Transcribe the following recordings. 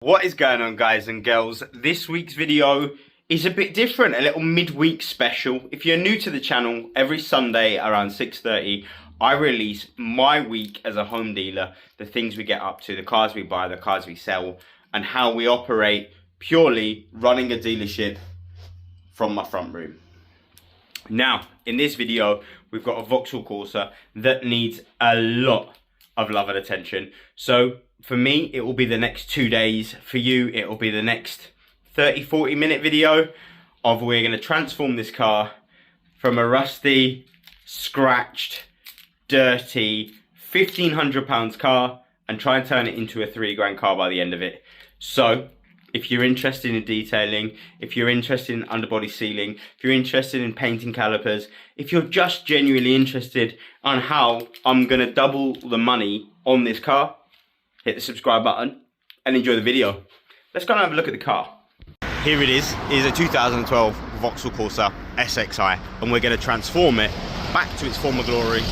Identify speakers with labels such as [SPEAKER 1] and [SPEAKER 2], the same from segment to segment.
[SPEAKER 1] What is going on, guys and girls? This week's video is a bit different, a little midweek special. If you're new to the channel, every Sunday around 6:30 I release my week as a home dealer, the things we get up to, the cars we buy, the cars we sell, and how we operate purely running a dealership from my front room. Now, in this video, we've got a Vauxhall Corsa that needs a lot of love and attention. So for me, it will be the next 2 days. For you, it will be the next 30-40 minute video of we're going to transform this car from a rusty, scratched, dirty £1,500 car and try and turn it into a £3 car by the end of it. So if you're interested in detailing, if you're interested in underbody sealing, if you're interested in painting calipers, if you're just genuinely interested on how I'm going to double the money on this car, hit the subscribe button and enjoy the video. Let's go and have a look at the car. Here it is a 2012 Vauxhall Corsa SXI, and we're going to transform it back to its former glory.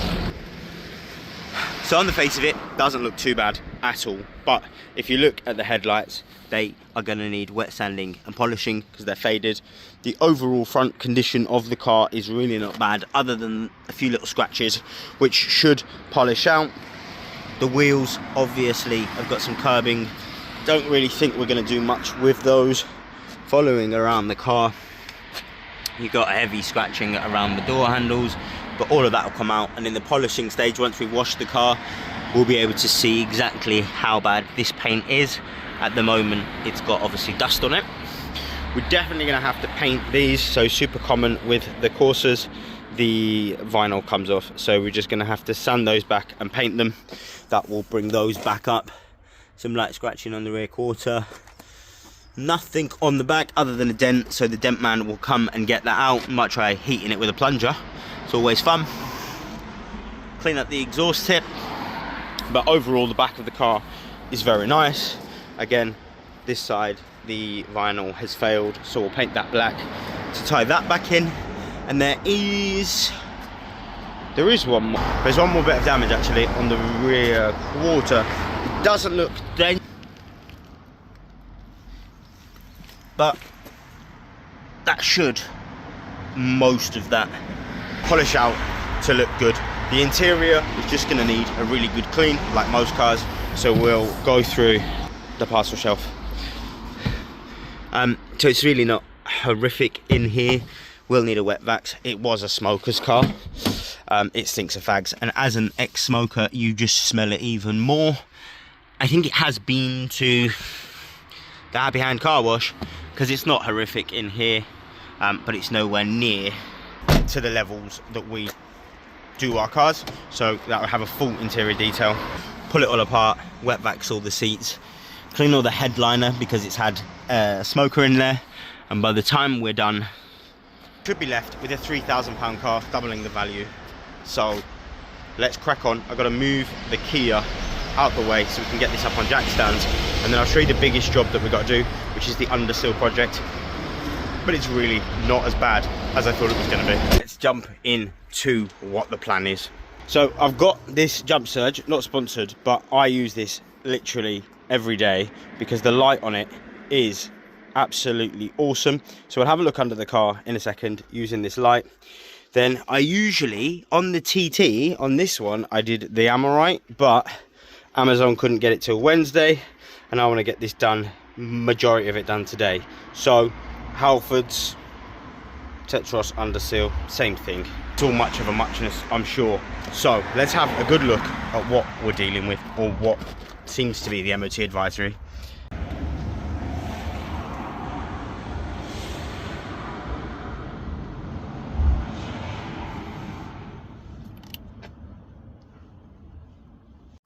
[SPEAKER 1] So on the face of it, doesn't look too bad at all, but if you look at the headlights, they are going to need wet sanding and polishing because they're faded. The overall front condition of the car is really not bad, other than a few little scratches which should polish out. The wheels obviously have got some curbing. Don't really think we're going to do much with those. Following around the car, you've got a heavy scratching around the door handles, but all of that will come out, and in the polishing stage, once we wash the car, we'll be able to see exactly how bad this paint is. At the moment, it's got obviously dust on it. We're definitely going to have to paint these, so super common with the Corsas, the vinyl comes off, so we're just going to have to sand those back and paint them. That will bring those back up. Some light scratching on the rear quarter. Nothing on the back other than a dent, so the dent man will come and get that out. Might try heating it with a plunger. It's always fun. Clean up the exhaust tip, but overall the back of the car is very nice. Again, this side the vinyl has failed, so we'll paint that black to tie that back in. And there is one more. There's one more bit of damage actually on the rear quarter. It doesn't look dangerous, but that should most of that polish out to look good. The interior is just going to need a really good clean, like most cars, so we'll go through the parcel shelf. So it's really not horrific in here. We'll need a wet vax. It was a smoker's car. It stinks of fags, and as an ex-smoker you just smell it even more. I think it has been to the Happy Hand car wash, because it's not horrific in here, but it's nowhere near to the levels that we do our cars. So that will have a full interior detail. Pull it all apart, wet vax all the seats, clean all the headliner because it's had a smoker in there, and by the time we're done, should be left with a £3,000 car, doubling the value. So let's crack on. I've got to move the Kia out the way so we can get this up on jack stands, and then I'll show you the biggest job that we've got to do, which is the Underseal project. But it's really not as bad as I thought it was going to be. Let's jump into what the plan is. So I've got this Jump Surge, not sponsored, but I use this literally every day because the light on it is absolutely awesome. So we'll have a look under the car in a second using this light. Then I usually, on the TT, on this one, I did the Amorite, but Amazon couldn't get it till Wednesday, and I want to get this done, majority of it done today. So Halfords, Tetros, Underseal, same thing. It's all much of a muchness, I'm sure. So let's have a good look at what we're dealing with, or what seems to be the MOT advisory.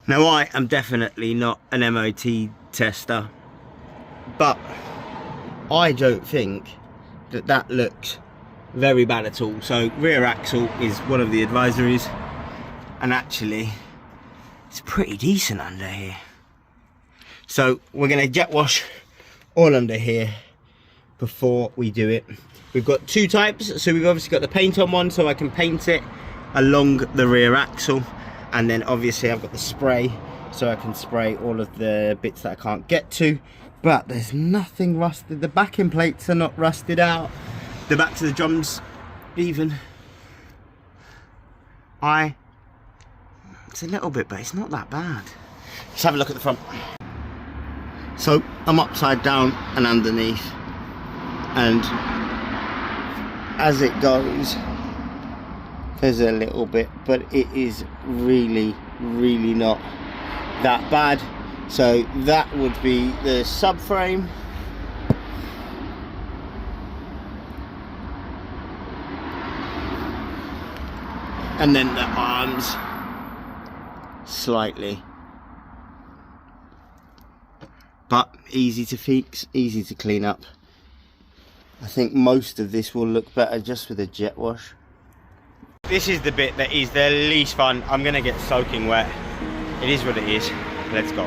[SPEAKER 1] Now, I am definitely not an MOT tester, but I don't think that that looks very bad at all. So rear axle is one of the advisories, and actually it's pretty decent under here. So we're going to jet wash all under here before we do it. We've got two types, so we've obviously got the paint on one, so I can paint it along the rear axle. And then obviously I've got the spray, so I can spray all of the bits that I can't get to. but there's nothing rusted. The backing plates are not rusted out. The backs of the drums, even. It's a little bit, but it's not that bad. Let's have a look at the front. So I'm upside down and underneath, and as it goes, there's a little bit, but it is really not that bad. So that would be the subframe. And then the arms slightly, but easy to fix, easy to clean up. I think most of this will look better just with a jet wash. This is the bit that is the least fun. I'm gonna get soaking wet. It is what it is. Let's go.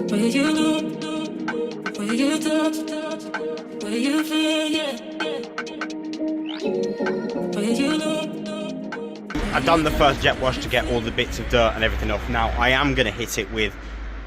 [SPEAKER 2] Where you look, where you touch, where you feel, yeah. Where you look.
[SPEAKER 1] I've done the first jet wash to get all the bits of dirt and everything off. Now I am going to hit it with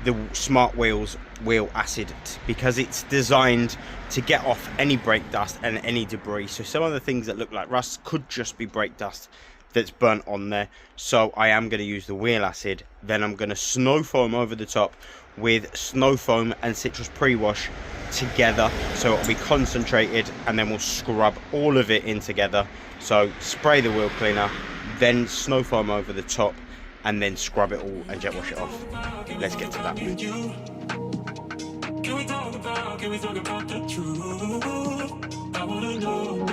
[SPEAKER 1] the Smart Wheels wheel acid, because it's designed to get off any brake dust and any debris. So some of the things that look like rust could just be brake dust that's burnt on there. So I am going to use the wheel acid. Then I'm going to snow foam over the top with snow foam and citrus pre-wash together, so it'll be concentrated, and then we'll scrub all of it in together. So spray the wheel cleaner, then snow foam over the top, and then scrub it all and jet wash it off. Let's get to that.
[SPEAKER 2] Can we talk about the truth? I wanna know,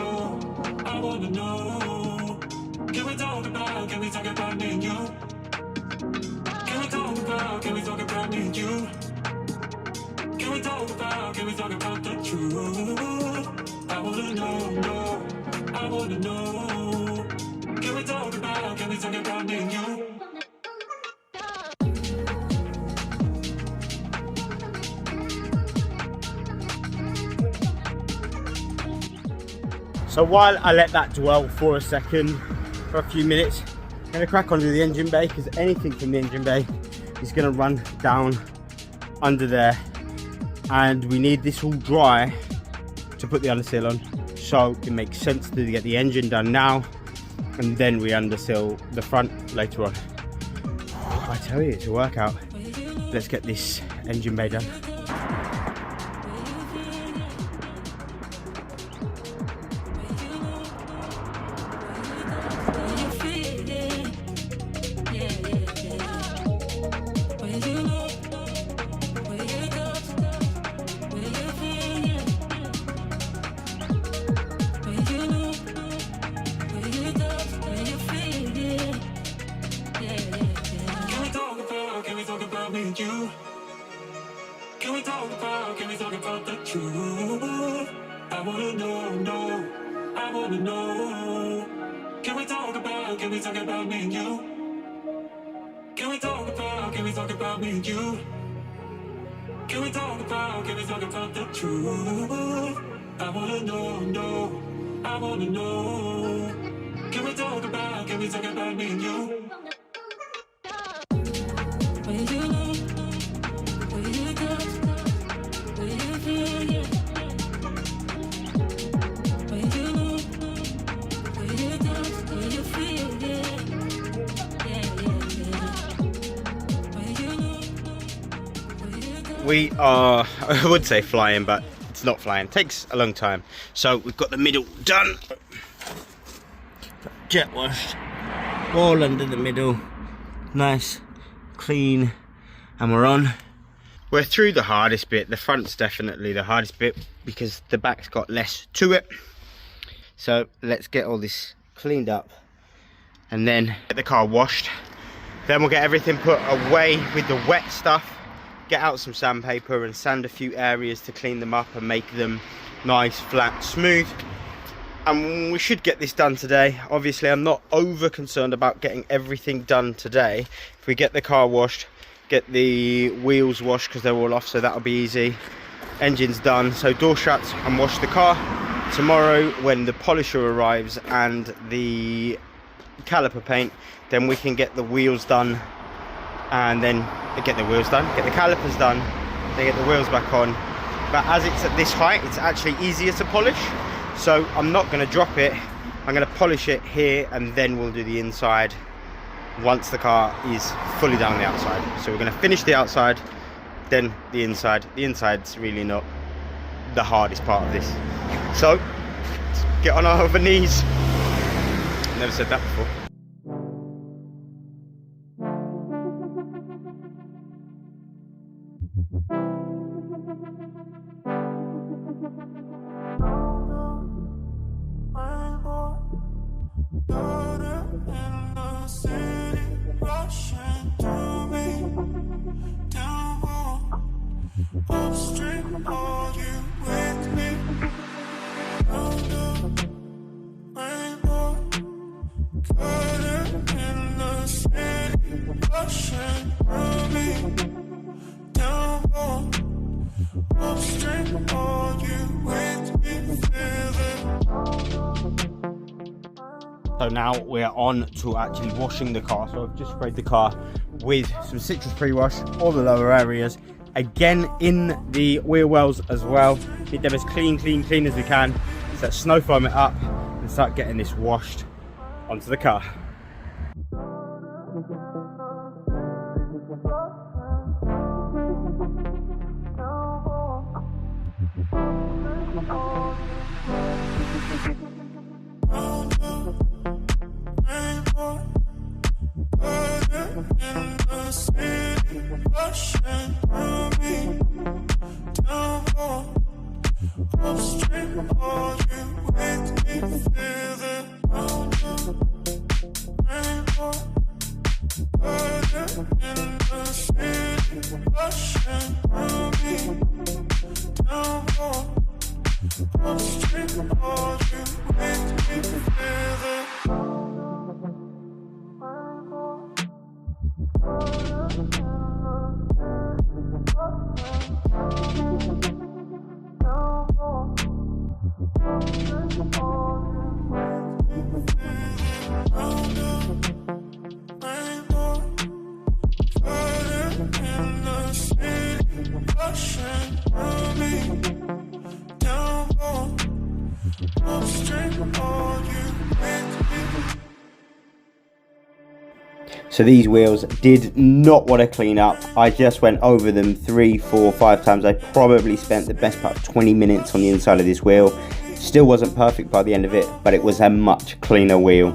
[SPEAKER 2] I wanna know. Can we talk about me and you? Can we talk about me and you? Can we talk about the truth? I wanna know, I wanna know. Can we talk about me and you?
[SPEAKER 1] So while I let that dwell for a second, for a few minutes, I'm going to crack on to the engine bay, because anything from the engine bay is going to run down under there, and we need this all dry to put the underseal on. So it makes sense to get the engine done now, and then we underseal the front later on. I tell you, it's a workout. Let's get this engine bay done.
[SPEAKER 2] Can we talk about the truth? I wanna know, I wanna know. Can we talk about me and you? Can we talk about me and you? Can we talk about the truth? I wanna know, I wanna know. Can we talk about me and you?
[SPEAKER 1] We are, I would say flying, but it's not flying. It takes a long time. So we've got the middle done. Jet washed. All under the middle. Nice, clean, and we're on. We're through the hardest bit. The front's definitely the hardest bit because the back's got less to it. So let's get all this cleaned up and then get the car washed. Then we'll get everything put away with the wet stuff. Get out some sandpaper and sand a few areas to clean them up and make them nice, flat, smooth. And we should get this done today. Obviously, I'm not over concerned about getting everything done today. If we get the car washed, get the wheels washed because they're all off, so that'll be easy. Engine's done, so door shuts and wash the car. tomorrow when the polisher arrives and the caliper paint, then we can get the wheels done, and then get the calipers done, then get the wheels back on. But as it's at this height, it's actually easier to polish, so I'm not going to drop it. I'm going to polish it here, and then we'll do the inside once the car is fully done on the outside. So we're going to finish the outside, then the inside. The inside's really not the hardest part of this. So let's get on our other knees. Never said that before. So now we're on to actually washing the car. So I've just sprayed the car with some citrus pre-wash, all the lower areas. Again in the wheel wells as well. Get them as clean as we can. So let's snow foam it up and start getting this washed onto the car. So these wheels did not want to clean up. I just went over them 3, 4, 5 times. I probably spent the best part of 20 minutes on the inside of this wheel. Still wasn't perfect by the end of it, but it was a much cleaner wheel.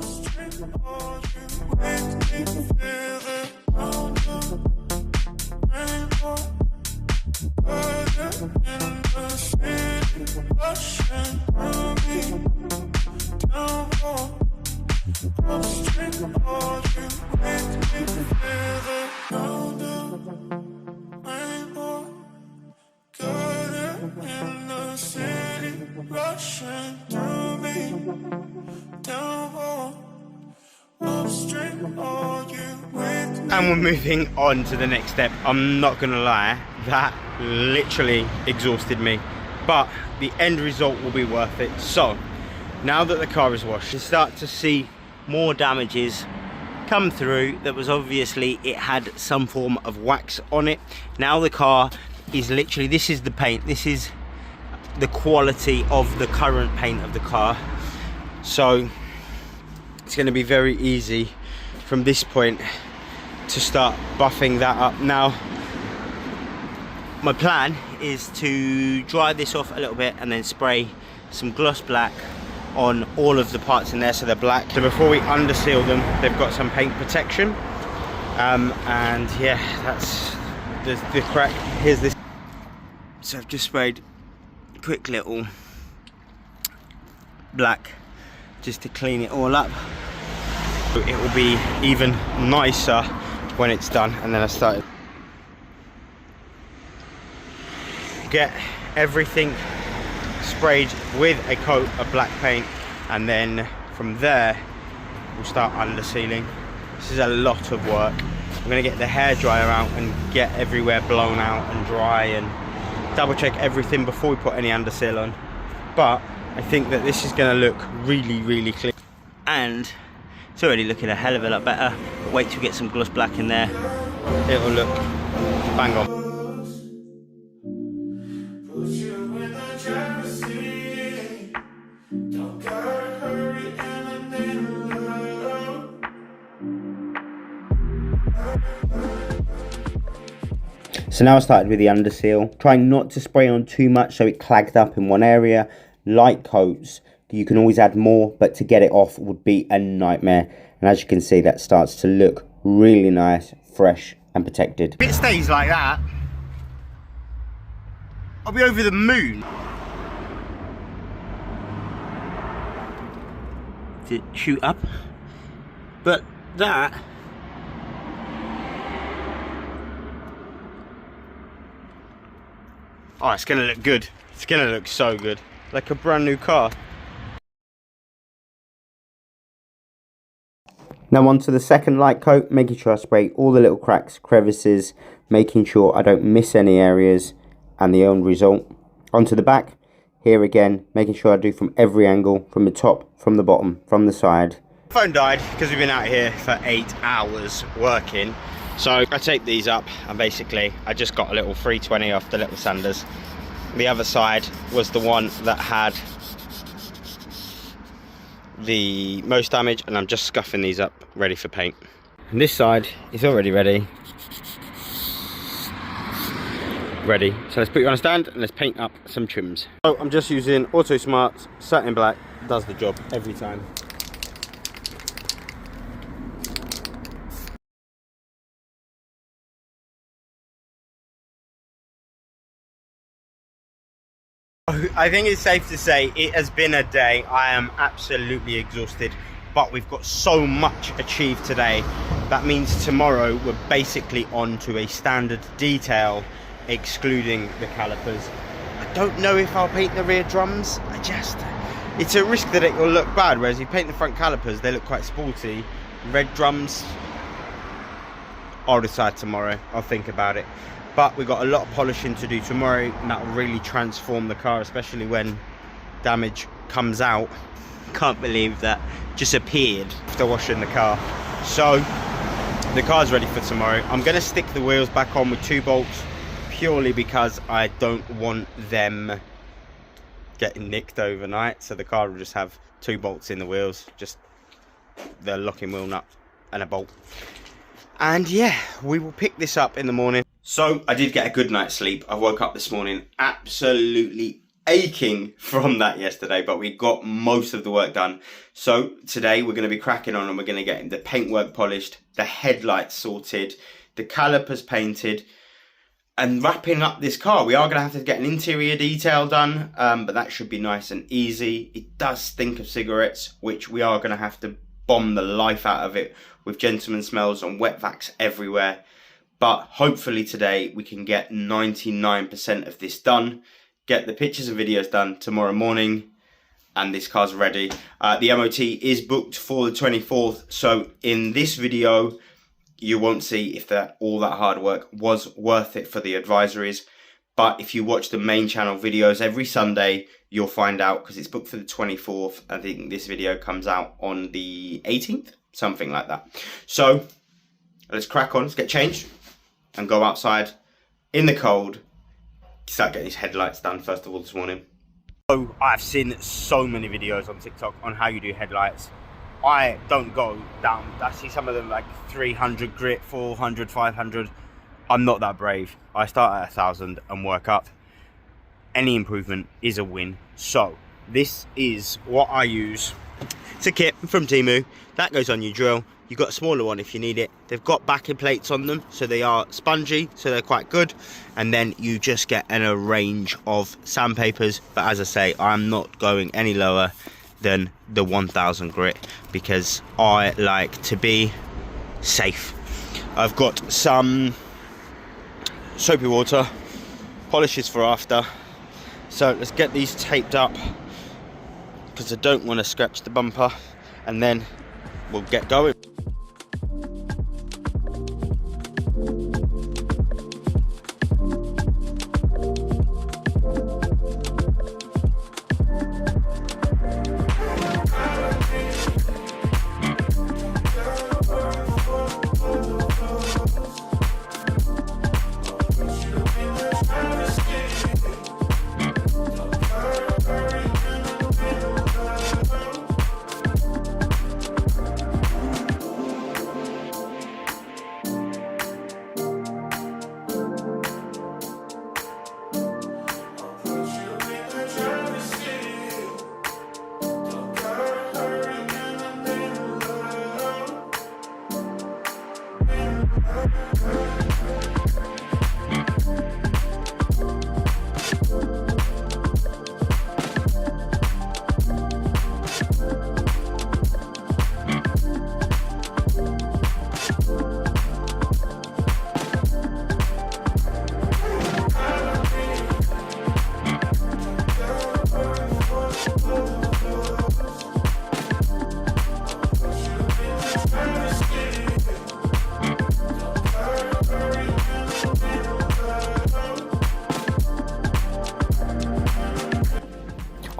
[SPEAKER 1] And we're moving on to the next step. I'm not gonna lie, that literally exhausted me, but the end result will be worth it. So now that the car is washed, you start to see more damages come through. That was obviously, it had some form of wax on it. Now the car is literally, this is the paint, this is the quality of the current paint of the car. So it's going to be very easy from this point to start buffing that up. Now my plan is to dry this off a little bit and then spray some gloss black on all of the parts in there so they're black. So before we underseal them, they've got some paint protection. And yeah, that's the crack. Here's this. So I've just sprayed a quick little black just to clean it all up. It will be even nicer when it's done. And then I started get everything sprayed with a coat of black paint, and then from there we'll start undersealing. This is a lot of work. I'm going to get the hairdryer out and get everywhere blown out and dry and double check everything before we put any underseal on. But I think that this is going to look really, really clean. And it's already looking a hell of a lot better. But wait till we get some gloss black in there. It'll look bang on. So now I started with the underseal, trying not to spray on too much so it clagged up in one area. Light coats, you can always add more, but to get it off would be a nightmare. And as you can see, that starts to look really nice, fresh and protected. If it stays like that, I'll be over the moon. To shoot up, but that, oh, it's gonna look good. It's gonna look so good, like a brand new car. Now on to the second light coat, making sure I spray all the little cracks, crevices, making sure I don't miss any areas, and the end result. Onto the back, here again, making sure I do from every angle, from the top, from the bottom, from the side. Phone died because we've been out here for 8 hours working. So I taped these up and basically I just got a little 320 off the little sanders. The other side was the one that had the most damage, and I'm just scuffing these up ready for paint. And this side is already ready. So let's put you on a stand and let's paint up some trims. So I'm just using Auto Smart satin black, does the job every time. I think it's safe to say it has been a day. I am absolutely exhausted, but we've got so much achieved today. That means tomorrow we're basically on to a standard detail, excluding the calipers. I don't know if I'll paint the rear drums. It's a risk that it will look bad, whereas you paint the front calipers, they look quite sporty. Red drums, I'll decide tomorrow. I'll think about it. But we've got a lot of polishing to do tomorrow, and that will really transform the car, especially when damage comes out. Can't believe that just appeared after washing the car. So the car's ready for tomorrow. I'm going to stick the wheels back on with 2 bolts, purely because I don't want them getting nicked overnight. So the car will just have 2 bolts in the wheels, just the locking wheel nut and a bolt. And yeah, we will pick this up in the morning. So I did get a good night's sleep. I woke up this morning absolutely aching from that yesterday, but we got most of the work done. So today we're going to be cracking on and we're going to get the paintwork polished, the headlights sorted, the calipers painted, and wrapping up this car. We are going to have to get an interior detail done, but that should be nice and easy. It does stink of cigarettes, which we are going to have to bomb the life out of it with gentleman smells and wet vax everywhere. But hopefully today we can get 99% of this done, get the pictures and videos done tomorrow morning, and this car's ready. The MOT is booked for the 24th, so in this video you won't see if all that hard work was worth it for the advisories. But if you watch the main channel videos every Sunday, you'll find out, because it's booked for the 24th. I think this video comes out on the 18th, something like that. So let's crack on, let's get changed and go outside in the cold, start getting these headlights done first of all this morning. So I've seen so many videos on TikTok on how you do headlights. I don't go down, I see some of them like 300 grit, 400, 500. I'm not that brave. I start at 1,000 and work up. Any improvement is a win. So this is what I use. It's a kit from Temu that goes on your drill. You've got a smaller one if you need it. They've got backing plates on them, so they are spongy, so they're quite good. And then you just get a range of sandpapers. But as I say, I'm not going any lower than the 1,000 grit because I like to be safe. I've got some soapy water, polishes for after. So let's get these taped up because I don't want to scratch the bumper, and then we'll get going.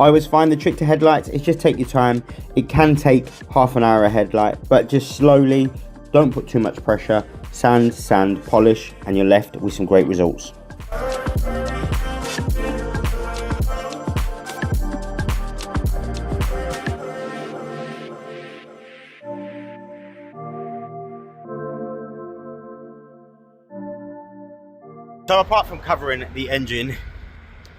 [SPEAKER 1] I always find the trick to headlights is just take your time. It can take half an hour a headlight, but just slowly, don't put too much pressure. Sand, sand, polish, and you're left with some great results. So apart from covering the engine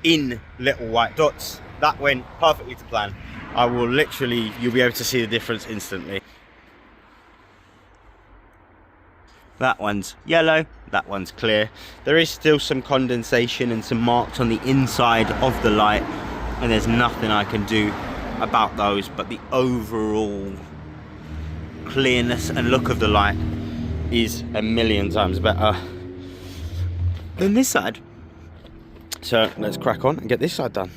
[SPEAKER 1] in little white dots, that went perfectly to plan. I will literally, you'll be able to see the difference instantly. That one's yellow, that one's clear. There is still some condensation and some marks on the inside of the light, and there's nothing I can do about those, but the overall clearness and look of the light is a million times better than this side. So let's crack on and get this side done.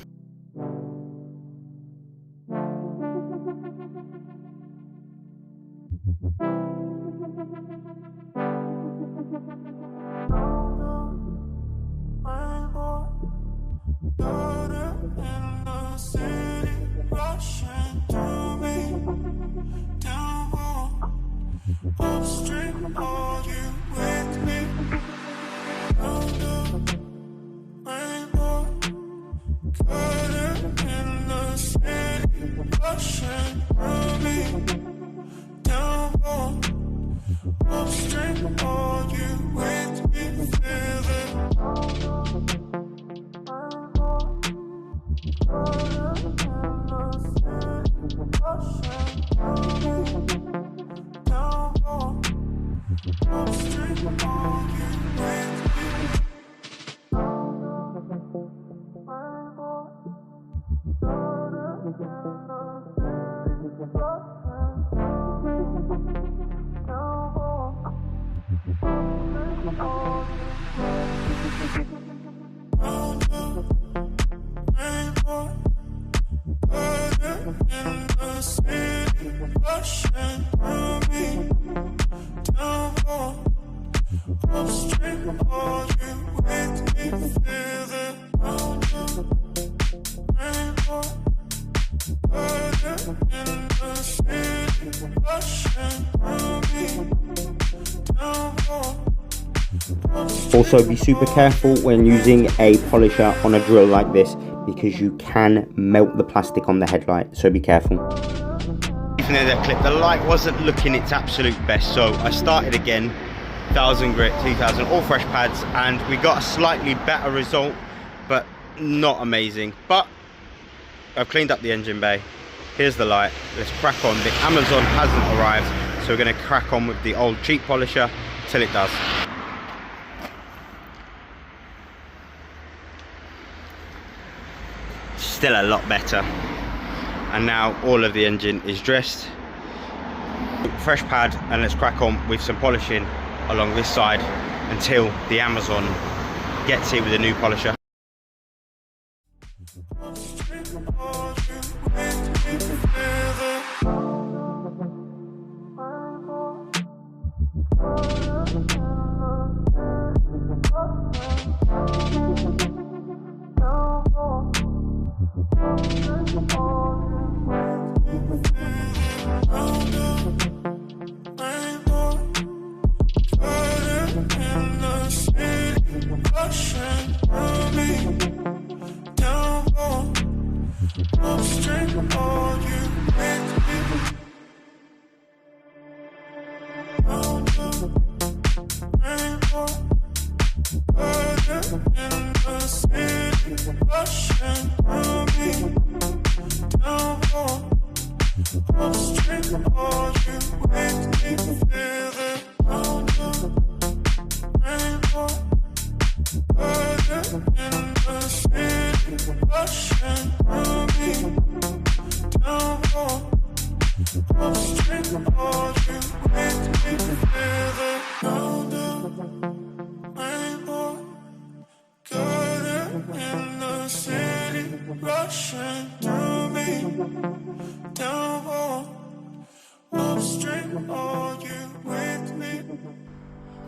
[SPEAKER 1] Also be super careful when using a polisher on a drill like this, because you can melt the plastic on the headlight, so be careful. Even though that clip, the light wasn't looking its absolute best, so I started again, 1000 grit, 2000, all fresh pads, and we got a slightly better result, but not amazing. But I've cleaned up the engine bay. Here's the light. Let's crack on. The Amazon hasn't arrived, so we're going to crack on with the old cheap polisher till it does. Still a lot better. And now all of the engine is dressed. Fresh pad, and let's crack on with some polishing along this side until the Amazon gets here with a new polisher.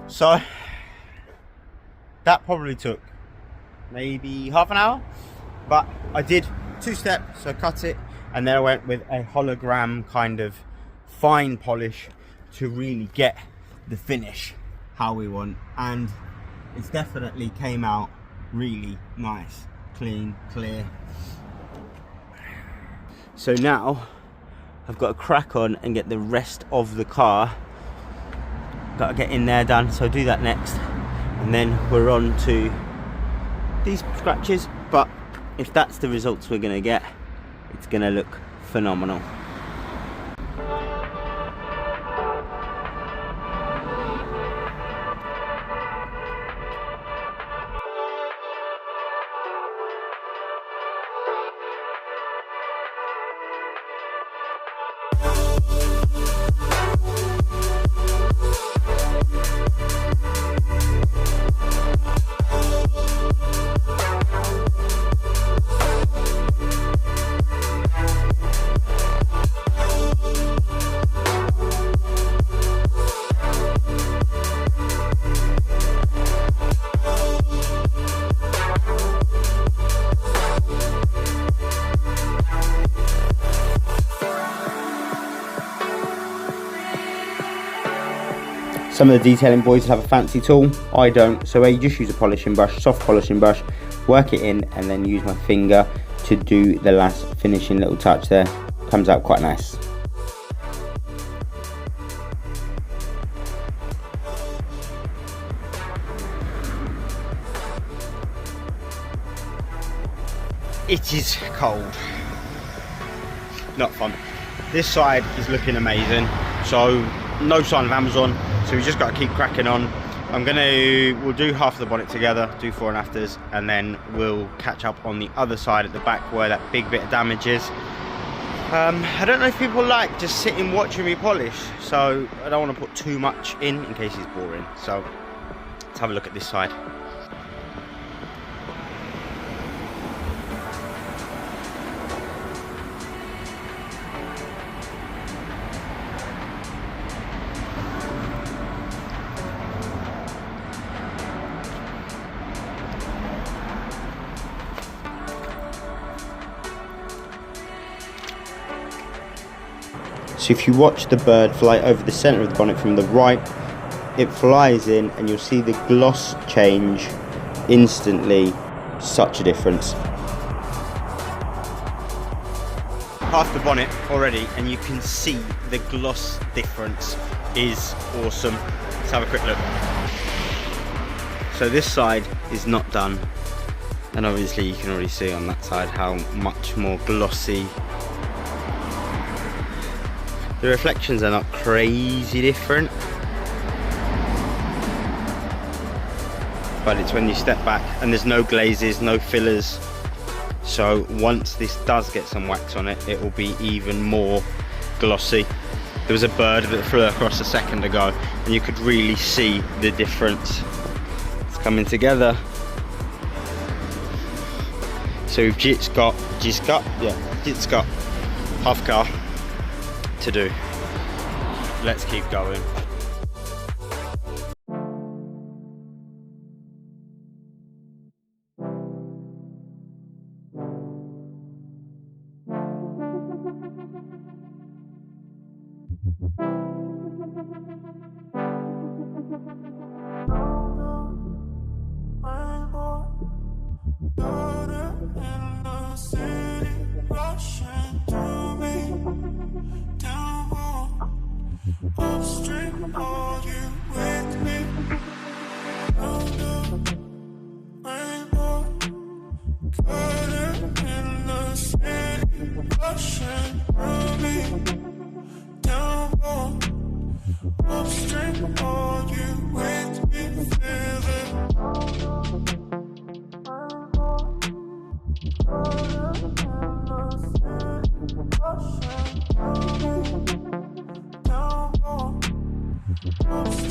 [SPEAKER 1] So that probably took maybe half an hour, but I did two-step, so cut it, and then I went with a hologram kind of fine polish to really get the finish how we want, and it's definitely came out really nice, clean, clear. So now I've got to crack on and get the rest of the car, got to get in there done, so I'll do that next, and then we're on to these scratches. But if that's the results we're going to get, it's going to look phenomenal. Some of the detailing boys have a fancy tool, I don't, so I just use a polishing brush, soft polishing brush, work it in, and then use my finger to do the last finishing little touch there. Comes out quite nice. It is cold, not fun. This side is looking amazing, so no sign of Amazon, so we just got to keep cracking on. We'll do half the bonnet together, do fore and afters, and then we'll catch up on the other side at the back where that big bit of damage is. I don't know if people like just sitting watching me polish, so I don't want to put too much in case it's boring. So let's have a look at this side. So if you watch the bird fly over the centre of the bonnet from the right, it flies in and you'll see the gloss change instantly. Such a difference. Half the bonnet already and you can see the gloss difference is awesome. Let's have a quick look. So this side is not done, and obviously you can already see on that side how much more glossy. The reflections are not crazy different, but it's when you step back and there's no glazes, no fillers. So once this does get some wax on it, it will be even more glossy. There was a bird that flew across a second ago and you could really see the difference. It's coming together. So we've just got half car to do. Let's keep going.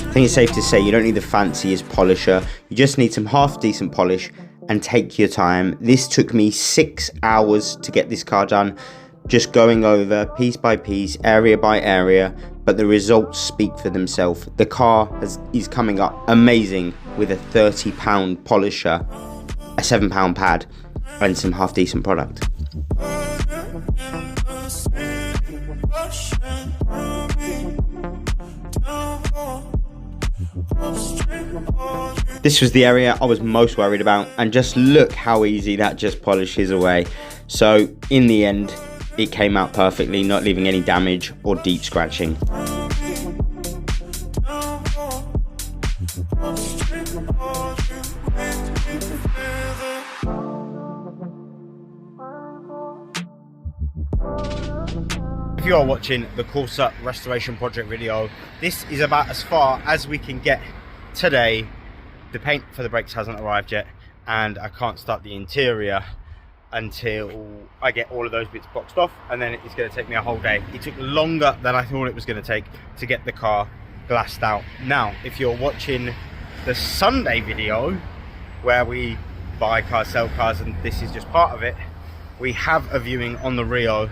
[SPEAKER 1] I think it's safe to say you don't need the fanciest polisher, you just need some half decent polish and take your time. This took me 6 hours to get this car done, just going over piece by piece, area by area, but the results speak for themselves. The car is coming up amazing with a £30 polisher, a £7 pad and some half decent product. This was the area I was most worried about, and just look how easy that just polishes away. So in the end, it came out perfectly, not leaving any damage or deep scratching. If you are watching the Corsa restoration project video, this is about as far as we can get today. The paint for the brakes hasn't arrived yet, and I can't start the interior until I get all of those bits boxed off, and then it's going to take me a whole day. It took longer than I thought it was going to take to get the car glassed out. Now, if you're watching the Sunday video where we buy cars, sell cars, and this is just part of it, we have a viewing on the Rio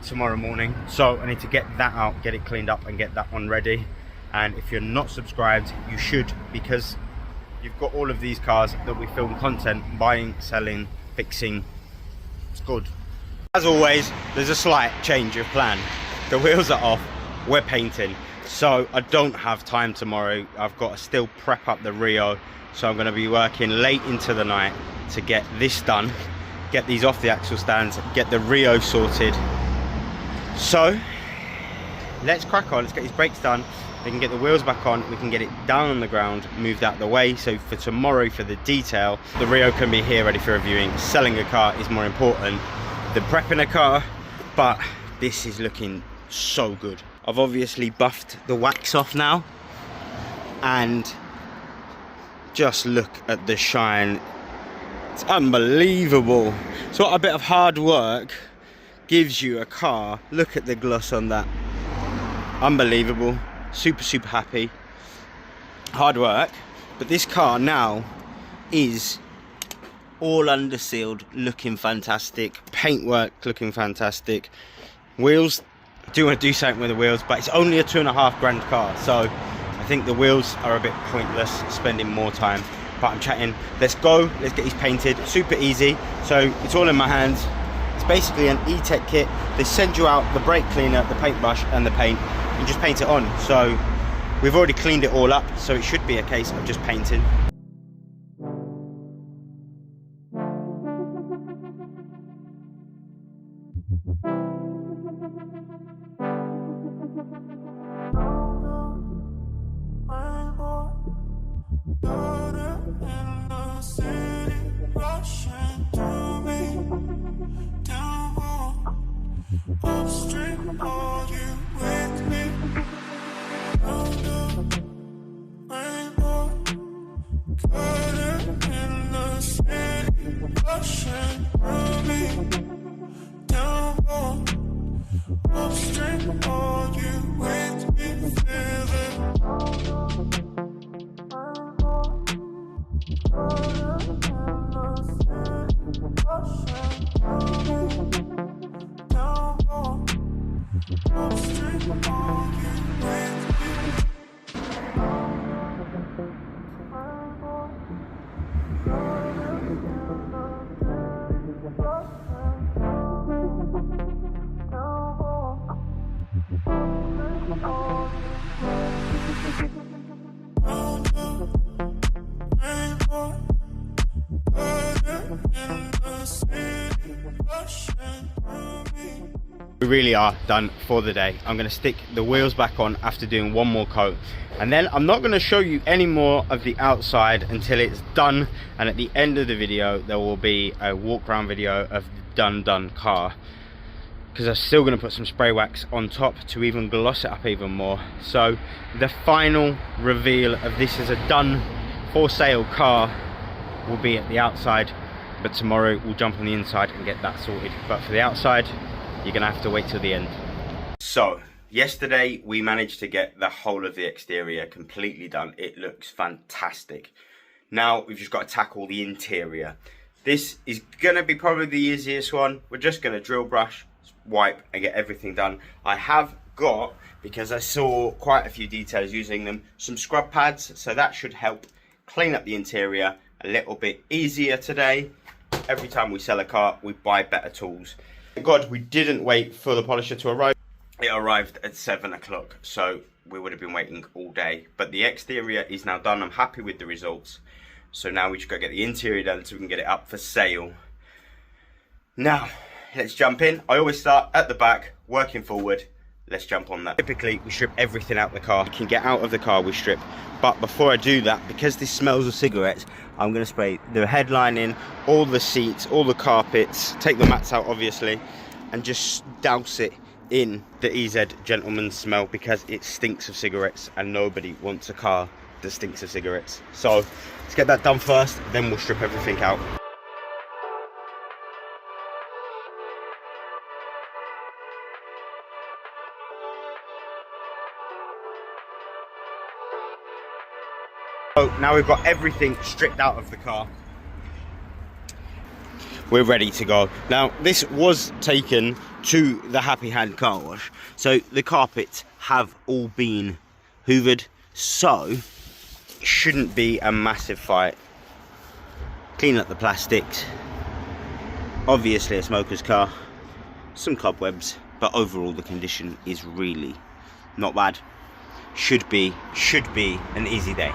[SPEAKER 1] tomorrow morning, so I need to get that out, get it cleaned up and get that one ready. And if you're not subscribed, you should, because you've got all of these cars that we film content, buying, selling, fixing. It's good. As always, there's a slight change of plan. The wheels are off, we're painting, so I don't have time tomorrow. I've got to still prep up the Rio, so I'm going to be working late into the night to get this done, get these off the axle stands, get the Rio sorted. So let's crack on, let's get these brakes done, we can get the wheels back on, we can get it down on the ground, moved out of the way, so for tomorrow, for the detail, the Rio can be here ready for reviewing. Selling a car is more important than prepping a car, but this is looking so good. I've obviously buffed the wax off now, and just look at the shine, it's unbelievable. So what a bit of hard work gives you a car. Look at the gloss on that, unbelievable. Super happy. Hard work, but this car now is all undersealed, looking fantastic, paintwork looking fantastic. Wheels, do want to do something with the wheels, but it's only a £2.5 grand car, so I think the wheels are a bit pointless spending more time. But I'm chatting, let's go, let's get these painted. Super easy, so it's all in my hands. It's basically an E-Tech kit. They send you out the brake cleaner, the paintbrush and the paint, and just paint it on. So we've already cleaned it all up, so it should be a case of just painting. We really are done for the day. I'm going to stick the wheels back on after doing one more coat, and then I'm not going to show you any more of the outside until it's done. And at the end of the video there will be a walk around video of the done car, because I'm still going to put some spray wax on top to even gloss it up even more. So the final reveal of this as a done for sale car will be at the outside, but tomorrow we'll jump on the inside and get that sorted. But for the outside, you're gonna have to wait till the end. So yesterday we managed to get the whole of the exterior completely done. It looks fantastic. Now we've just got to tackle the interior. This is gonna be probably the easiest one. We're just gonna drill brush, wipe and get everything done. I have got, because I saw quite a few details using them, some scrub pads, so that should help clean up the interior a little bit easier today. Every time we sell a car, we buy better tools. Thank God we didn't wait for the polisher to arrive. It arrived at 7 o'clock, so we would have been waiting all day. But the exterior is now done. I'm happy with the results. So now we just got to get the interior done so we can get it up for sale. Now, let's jump in. I always start at the back, working forward. Let's jump on that. Typically, we strip everything out the car. You can get out of the car, we strip. But before I do that, because this smells of cigarettes, I'm going to spray the headline in, all the seats, all the carpets, take the mats out, obviously, and just douse it in the EZ gentleman's smell, because it stinks of cigarettes and nobody wants a car that stinks of cigarettes. So let's get that done first, then we'll strip everything out. So now we've got everything stripped out of the car, we're ready to go. Now this was taken to the Happy Hand car wash, so the carpets have all been hoovered, so it shouldn't be a massive fight. Clean up the plastics, obviously a smoker's car, some cobwebs, but overall the condition is really not bad. Should be an easy day.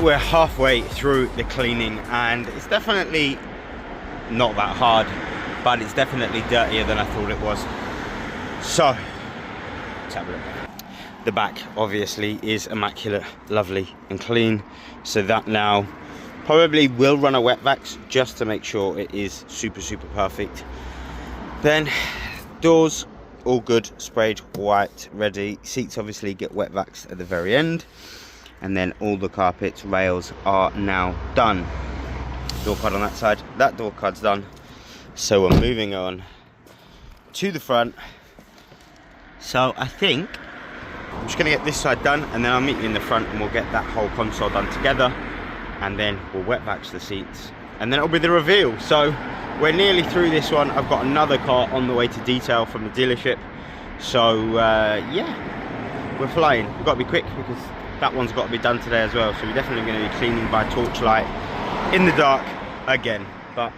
[SPEAKER 1] We're halfway through the cleaning and it's definitely not that hard, but it's definitely dirtier than I thought it was. So let's have a look. The back obviously is immaculate, lovely and clean, so that now probably will run a wet vax just to make sure it is super perfect. Then doors all good, sprayed white, ready. Seats obviously get wet vaxed at the very end. And then all the carpets, rails are now done. Door card on that side, that door card's done. So we're moving on to the front. So I think I'm just gonna get this side done and then I'll meet you in the front and we'll get that whole console done together. And then we'll wet vax the seats. And then it'll be the reveal. So we're nearly through this one. I've got another car on the way to detail from the dealership. So yeah, we're flying. We've got to be quick because that one's got to be done today as well, so we're definitely going to be cleaning by torchlight in the dark again, but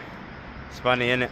[SPEAKER 1] it's funny, isn't it?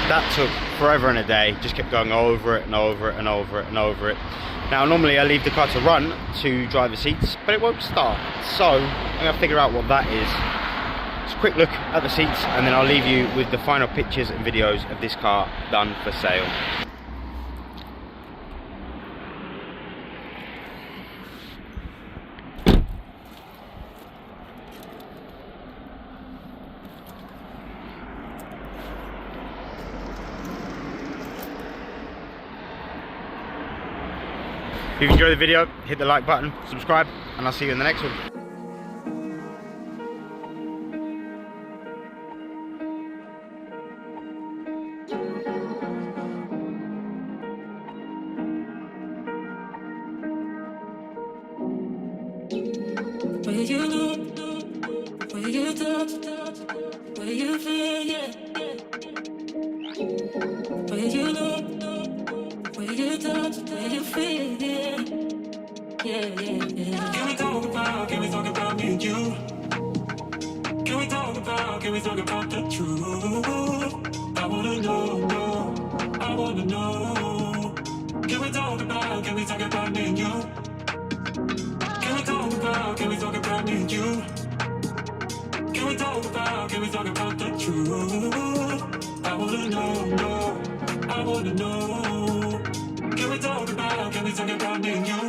[SPEAKER 1] That took forever and a day, just kept going over it and over it and over it and over it. Now normally I leave the car to run to driver seats, but it won't start, so I'm going to figure out what that is. Just a quick look at the seats and then I'll leave you with the final pictures and videos of this car done for sale. If you've enjoyed the video, hit the like button, subscribe, and I'll see you in the next one.
[SPEAKER 2] Where you look, where you touch, where you feel, yeah. Where you look, where you touch, where you feel, yeah. Yeah, yeah, yeah. Can we talk about me and you? Can we talk about the truth? I wanna know, I wanna know. Can we talk about me and you? can we talk about me and you? Can we talk about the truth? I wanna know, no, I wanna know. Can we talk about me and you?